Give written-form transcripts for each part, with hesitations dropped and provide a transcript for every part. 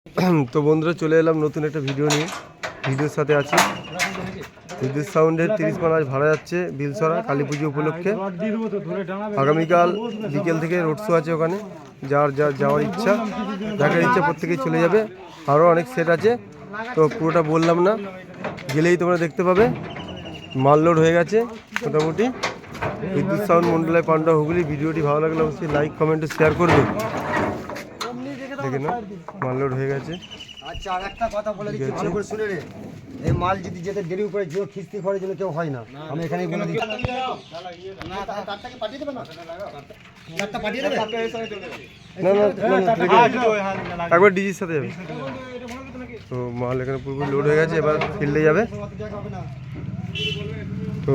তো বন্ধুরা চলে এলাম নতুন একটা ভিডিও নিয়ে। ভিডিওর সাথে আছি বিদ্যুৎ সাউন্ডের 30 মান আজ ভাড়া যাচ্ছে বিলসরা কালী পুজো উপলক্ষে। আগামীকাল বিকেল থেকে রোড শো আছে, ওখানে যাওয়ার ইচ্ছা, দেখার ইচ্ছা প্রত্যেকেই চলে যাবে। আরও অনেক সেট আছে, তো পুরোটা বললাম না, গেলেই তোমরা দেখতে পাবে। মাল লোড হয়ে গেছে মোটামুটি। বিদ্যুৎ সাউন্ড মন্ডলায় পান্ডা হুগলি। ভিডিওটি ভালো লাগলে অবশ্যই লাইক কমেন্ট শেয়ার করবে। দেখে না মাল লোড হয়ে গেছে। আচ্ছা, আর একটা কথা বলে দিচ্ছি, ভালো করে শুনে রে। এই মাল যদি যেতে দেরি করে যে খিস্তি করে জন্য কেউ হয় না, আমি এখানেই বলে দিচ্ছি। না একবার ডিজির সাথে যাবে। তো মাল এখানে পুরোপুরি লোড হয়ে গেছে, এবার ফিল্ডে যাবে। তো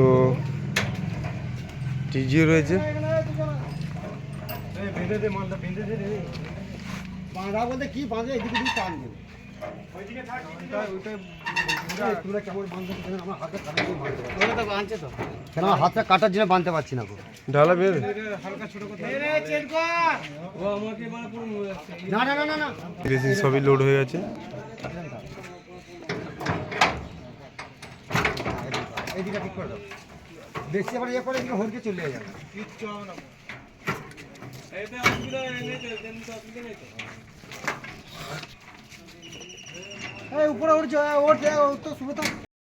ডিজিও রয়েছে। বাঁধা বলতে কি বাঁধে, এদিকে দিয়ে টানবে। আমার হাতটা কাটার জন্য বাঁধতে পারছি না। ঢালা বের না না না না না, সবই লোড হয়ে গেছে। এইদিকে ঠিক করে দাও, দেখছি আবার ইয়ে করে এদিকে হরকে চলে যাবে। উপরে উঠছে, ওর তো সুবিধা।